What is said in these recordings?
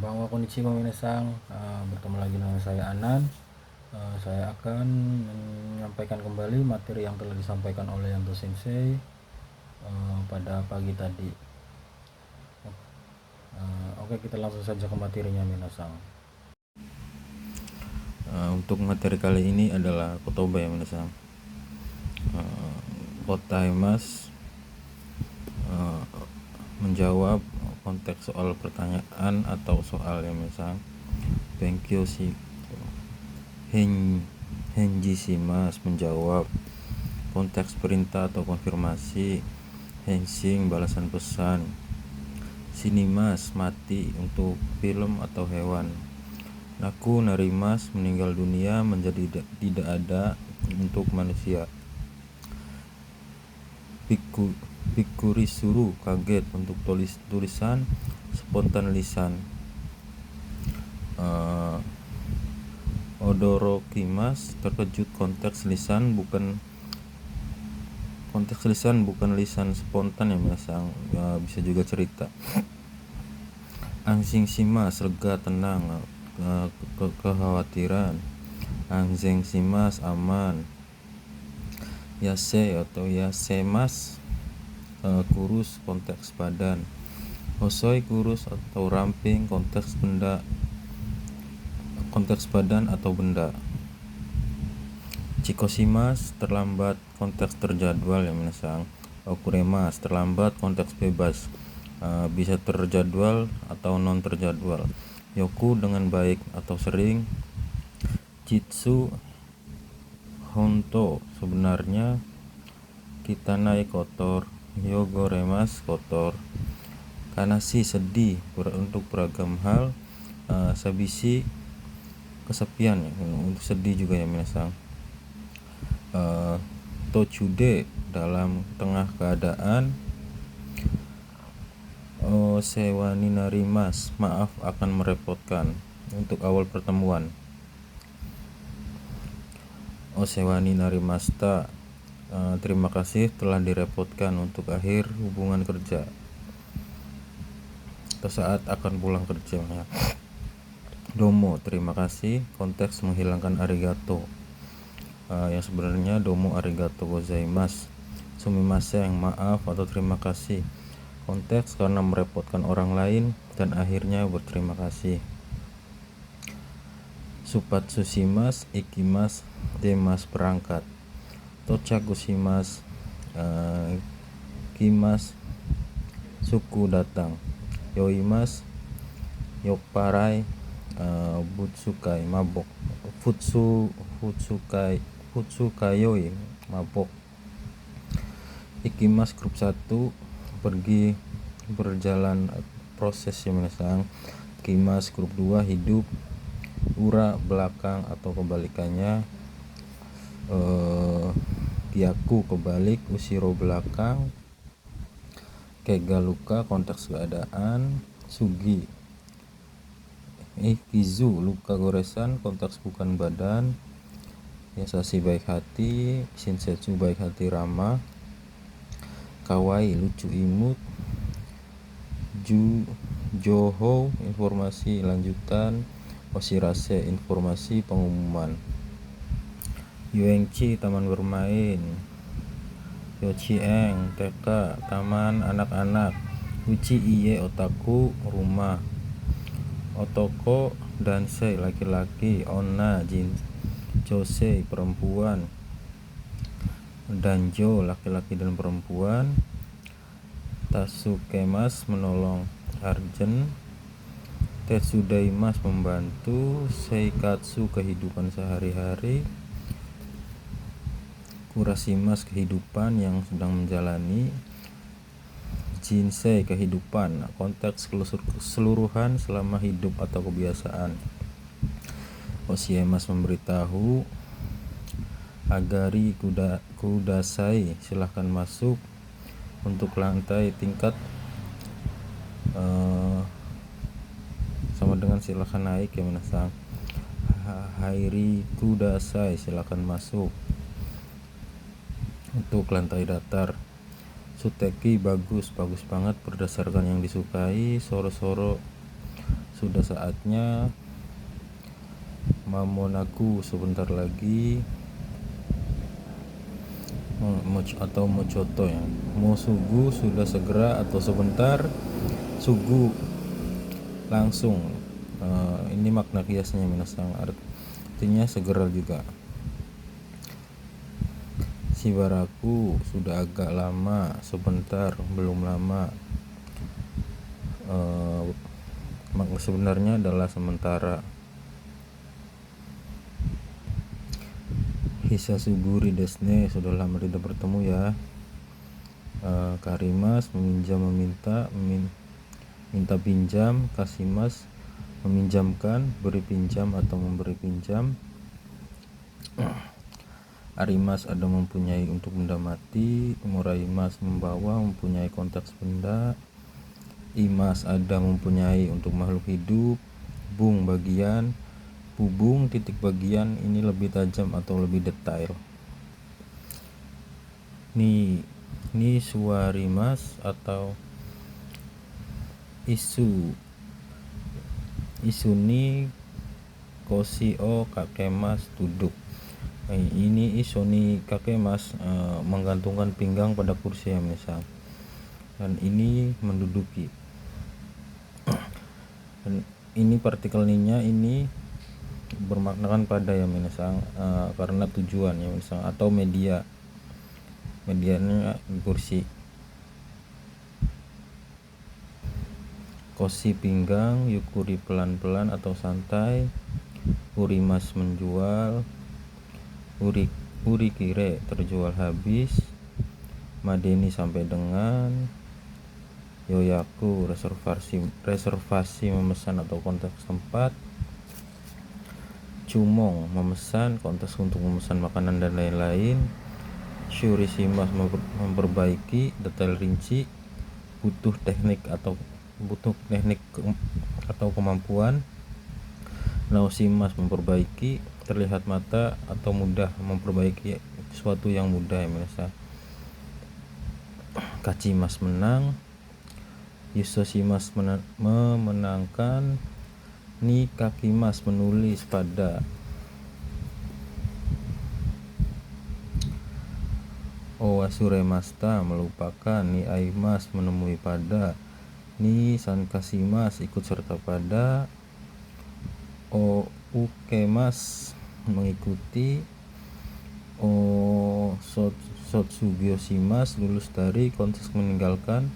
Konbanwa konnichiwa minasan. Bertemu lagi dengan saya Anan. Saya akan menyampaikan kembali materi yang telah disampaikan oleh Yanto Sensei pada pagi tadi. Oke, kita langsung saja ke materinya minasan. Untuk materi kali ini adalah kotoba ya minasan. Kotaimas menjawab konteks soal pertanyaan atau soal ya minasan. Benkyo shi Henji Shimas menjawab, konteks perintah atau konfirmasi. Henshin balasan pesan. Shinimas mati untuk film atau hewan. Naku narimas meninggal dunia menjadi tidak ada untuk manusia. Bikurisuru kaget untuk tulisan spontan lisan. Odorokimas terkejut konteks lisan bukan lisan spontan ya minasan, bisa juga cerita. Ansing shimas lega tenang, kekhawatiran. Anzeng shimas aman. Yase atau yasemas kurus konteks badan. Hosoi kurus atau ramping konteks badan atau benda. Chikoshimas terlambat konteks terjadwal ya minasan. Okuremas terlambat konteks bebas, bisa terjadwal atau non terjadwal. Yoku dengan baik atau sering. Jitsu honto sebenarnya. Kitanai kotor. Yogoremas kotor. Kanashi sedih untuk beragam hal. Sabishi kesepian ya, untuk sedih juga ya minasan. Tochude dalam tengah keadaan. Sewani narimas maaf akan merepotkan untuk awal pertemuan. Sewani narimasta terima kasih telah direpotkan untuk akhir hubungan kerja atau saat akan pulang kerja. Domo terima kasih konteks menghilangkan arigato, yang sebenarnya domo arigato gozaimasu. Sumimasen maaf atau terima kasih, konteks karena merepotkan orang lain dan akhirnya berterima kasih. Supatsu shimas ikimas demas berangkat. Tochaku shimas kimas suku datang. Yoimas yokparai, butsukai mabok. Futsukayoi mabok. Ikimas grup 1 pergi berjalan proses ya minasan. Kimas grup 2 hidup. Ura belakang atau kebalikannya. Gyaku kebalik, usiro belakang. Kegaluka konteks keadaan. Sugi Kizu luka goresan konteks bukan badan. Yasashi baik hati. Shinsetsu baik hati ramah. Kawaii lucu imut. Joho informasi lanjutan. Oshirase informasi pengumuman. Yuenchi taman bermain. Yochieng TK taman anak-anak. Uchi iye otaku rumah. Otoko dansei laki-laki. Onna josei perempuan. Danjo laki-laki dan perempuan. Tasukemas menolong. Arjen. Tetsudaimas membantu. Seikatsu kehidupan sehari-hari. Kurashimas kehidupan yang sedang menjalani. Jinsei kehidupan, konteks keseluruhan selama hidup atau kebiasaan. Oshiemas memberitahu. Agari kudasai silahkan masuk. Untuk lantai tingkat sama dengan silahkan naik ya minasan. Hairi kudasai silahkan masuk. Untuk lantai datar. Suteki bagus banget berdasarkan yang disukai. Soro sudah saatnya mamonaku, sebentar lagi atau mocoto ya. Mosugu, sudah segera atau sebentar. Sugu, langsung. Ini makna kiasnya minasang, artinya segera juga. Shibaraku, sudah agak lama, sebentar, belum lama. Makna sebenarnya adalah sementara. Hisasuburi desne, sudah lama tidak bertemu ya. Karimas, meminjam, meminta, minta pinjam. Kasimas, meminjamkan, beri pinjam atau memberi pinjam. Arimas, ada, mempunyai, untuk benda mati. Muraimas, membawa, mempunyai konteks benda. Imas, ada, mempunyai, untuk makhluk hidup. Bung, bagian. Bubung, titik bagian, ini lebih tajam atau lebih detail. Ni suarimas atau isu ni kosi o kakemas, duduk. Ini isu ni kakemas, menggantungkan pinggang pada kursi ya misal, dan ini menduduki. Dan ini partikel ninya ini bermaknakan pada ya minasang, karena tujuan ya minasang, atau medianya kursi. Kosi, pinggang. Yukuri, pelan-pelan atau santai. Urimas, menjual. Urikire, terjual habis. Madeni, sampai dengan. Yoyaku, reservasi memesan atau konteks tempat. Cumong, memesan, konteks untuk memesan makanan dan lain-lain. Shurisimas, memperbaiki, detail rinci. Butuh teknik atau kemampuan. Nausimas, memperbaiki, terlihat mata atau mudah, memperbaiki sesuatu yang mudah ya mirsa. Kacimas, menang. Yusosimas, memenangkan. Ni kakimas, menulis pada. Owasuremasta, melupakan. Ni aimas, menemui pada. Ni sankasimas, ikut serta pada. O ukemas, mengikuti. O sotsugyosimas, lulus dari, konteks meninggalkan.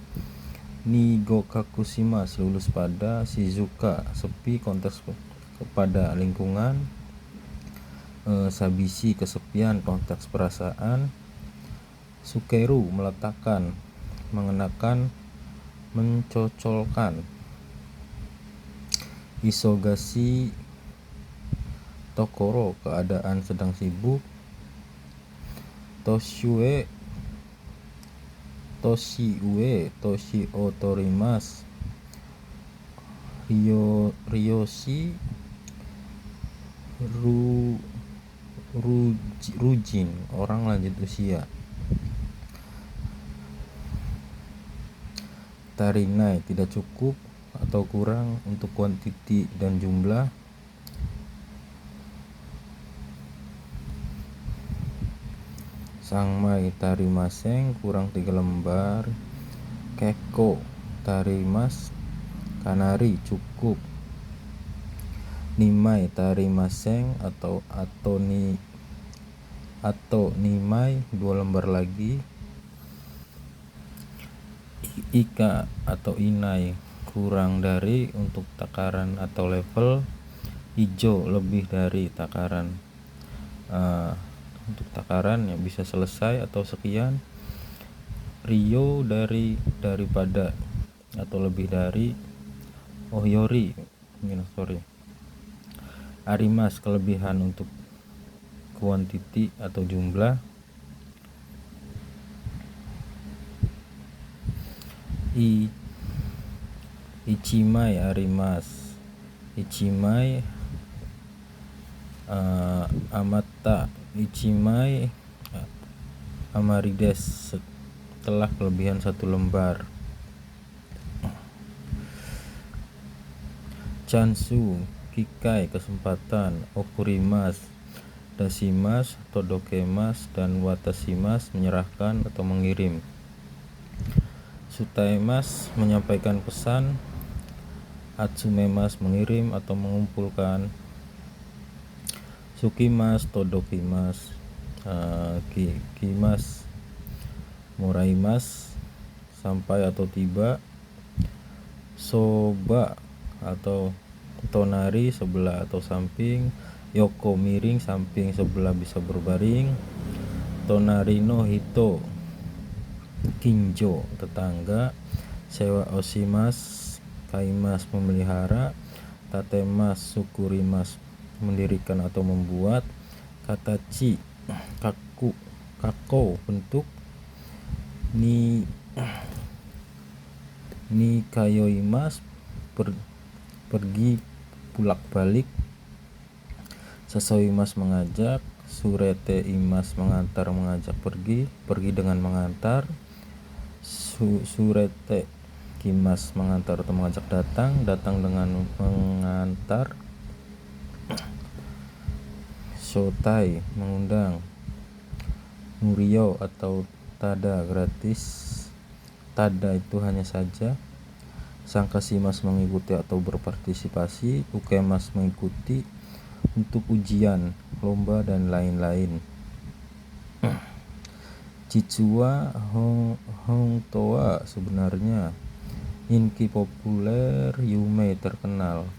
Ni gokakushimas, lulus pada. Shizuka, sepi, konteks kepada lingkungan. Sabishi, kesepian, konteks perasaan. Sukeru, meletakkan, mengenakan, mencocolkan. Isogashi tokoro, keadaan sedang sibuk. Toshio torimas. Ryoshi rujin, orang lanjut usia. Tarinai, tidak cukup atau kurang untuk kuantiti dan jumlah. Sangmai, tarimaseng, kurang 3 lembar. Keko, tarimas, kanari, cukup. Nimai, tarimaseng atau nimai, 2 lembar lagi. Ika atau inai, kurang dari, untuk takaran atau level. Ijo, lebih dari takaran. Untuk takaran ya bisa selesai atau sekian. Rio, daripada atau lebih dari. Ohyori, Arimas, kelebihan untuk kuantiti atau jumlah. Ichimai, arimas. Ichimai, amata. Ichimai, amarides, setelah kelebihan 1 lembar. Chansu, kikai, kesempatan. Okurimas, dasimas, todokemas, dan watasimas, menyerahkan atau mengirim. Sutaimas, menyampaikan pesan. Atsumemas, mengirim atau mengumpulkan. Sukimas, todokimas. Kimas, muraimas, sampai atau tiba. Soba atau tonari, sebelah atau samping. Yoko, miring, samping sebelah bisa berbaring. Tonari no hito, kinjo, tetangga. Sewa osimas, kaimas, memelihara. Tatemas, sukurimas, mendirikan atau membuat. Katachi, kako, bentuk. Ni kayoimas, pergi pulak balik. Sasoimas, mengajak. Surete imas, mengantar, mengajak pergi dengan mengantar. Surete kimas, mengantar atau mengajak datang dengan mengantar. Shotai, mengundang. Murio atau tada, gratis. Tada itu hanya saja. Sangkasimas, mengikuti atau berpartisipasi. Ukemas, mengikuti untuk ujian, lomba, dan lain-lain. Cicua, hongtoa, sebenarnya. Inki, populer. Yume, terkenal.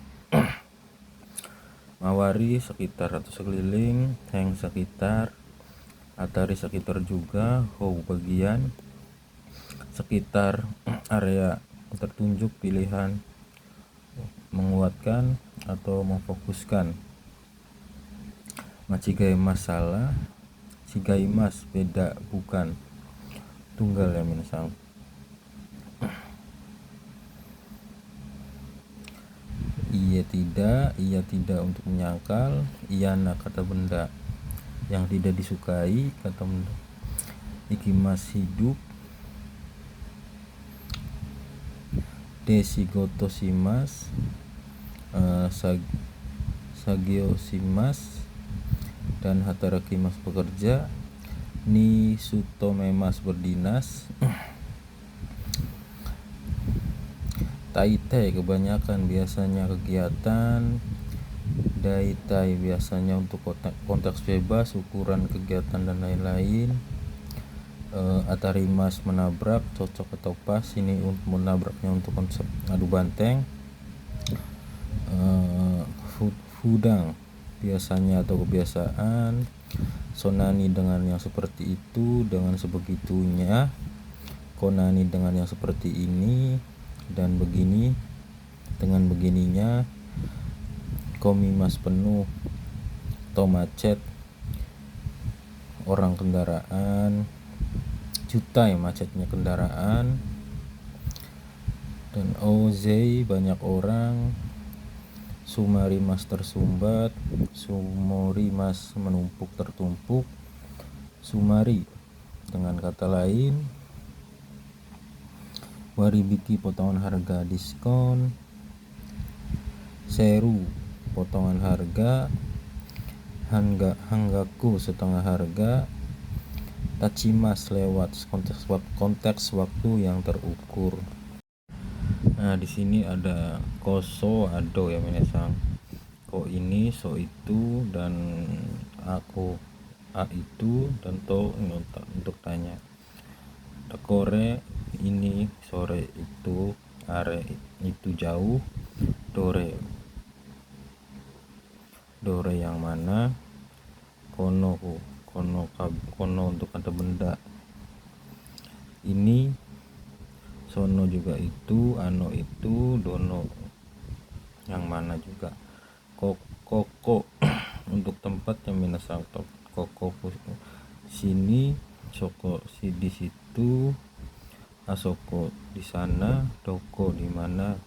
Mawari, sekitar atau sekeliling. Heng, sekitar. Atari, sekitar juga. Hou, bagian. Sekitar, area tertunjuk, pilihan. Menguatkan atau memfokuskan. Machigaimas, salah. Shigaimas, beda, bukan. Tunggal ya minasang. Iya tidak untuk menyangkal. Iyana, kata benda yang tidak disukai, kata benda. Ikimas, hidup. Desigotoshimas, sagiosimas, dan hatarakimas, bekerja. Ni sutomemas, berdinas. Taitai, kebanyakan, biasanya, kegiatan. Daitai, biasanya untuk konteks bebas, ukuran kegiatan dan lain-lain. Atarimas, menabrak, cocok atau pas. Ini untuk menabraknya untuk konsep adu banteng. Hudang, biasanya atau kebiasaan. Sonani, dengan yang seperti itu, dengan sebegitunya. Konani, dengan yang seperti ini dan begini, dengan begininya. Komimas, penuh atau macet. Orang, kendaraan. Jutai, macetnya kendaraan. Dan ozei, banyak orang. Sumarimas, tersumbat. Sumorimas, menumpuk, tertumpuk. Sumari, dengan kata lain. Waribiki, potongan harga, diskon. Seru, potongan harga. Hanggaku, setengah harga. Tachimas, lewat, konteks waktu yang terukur. Nah, di sini ada koso, ado ya minasang. Ko ini, so itu, dan aku a itu, dan to ini untuk tanya. Kore, ini, sore itu, are itu jauh. Dore yang mana. Kono untuk kata benda. Ini, sono juga itu, ano itu, dono yang mana juga. Koko untuk tempat yang minasang. Koko sini, soko di situ, asoko di sana, doko di mana.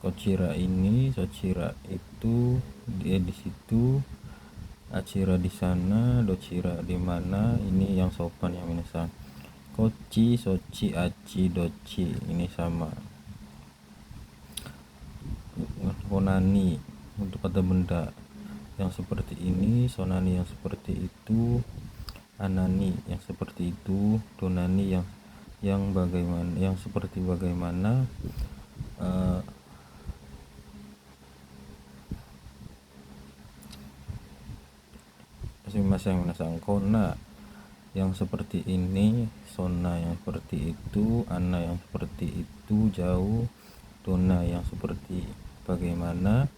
Kocira ini, socira itu, dia di situ, acira di sana, docira di mana. Ini yang sopan ya minasang. Kochi, sochi, achi, dochi ini sama. Konani untuk kata benda yang seperti ini, sonani yang seperti itu, anani yang seperti itu, donani yang bagaimana, yang seperti bagaimana, masing-masing minasang. Kona yang seperti ini, sona yang seperti itu, ana yang seperti itu, jauh, dona yang seperti bagaimana,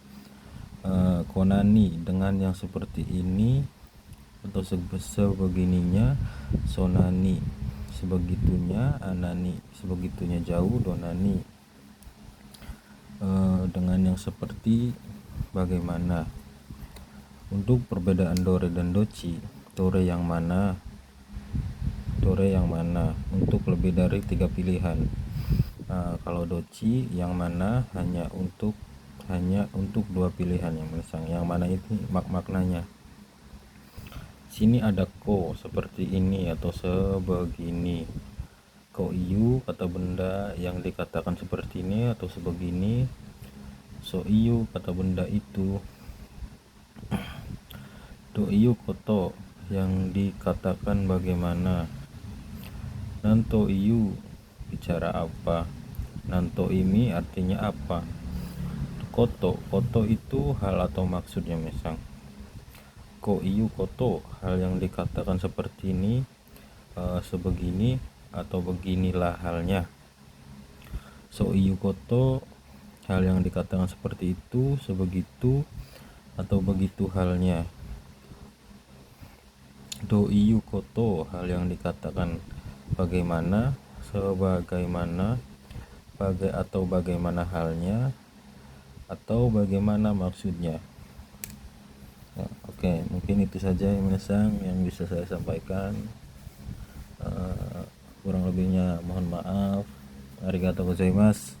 konani dengan yang seperti ini atau sebegininya, sonani sebegitunya, anani sebegitunya jauh, donani dengan yang seperti bagaimana. Untuk perbedaan dore dan doci, dore yang mana untuk lebih dari 3 pilihan. Kalau doci yang mana hanya untuk 2 pilihan yang mana itu maknanya. Sini ada ko seperti ini atau sebegini. Ko iyu kata benda yang dikatakan seperti ini atau sebegini. So iyu kata benda itu. Do iyu koto yang dikatakan bagaimana. Nanto iyu bicara apa. Nanto ini artinya apa. Koto itu hal atau maksudnya mesang. Ko iyu koto hal yang dikatakan seperti ini, sebegini atau beginilah halnya. So iyu koto hal yang dikatakan seperti itu, sebegitu atau begitu halnya. Do iyu koto hal yang dikatakan bagaimana, sebagaimana, atau bagaimana halnya, atau bagaimana maksudnya. Oke, mungkin itu saja yang bisa saya sampaikan. Kurang lebihnya mohon maaf. Arigatou gozaimasu.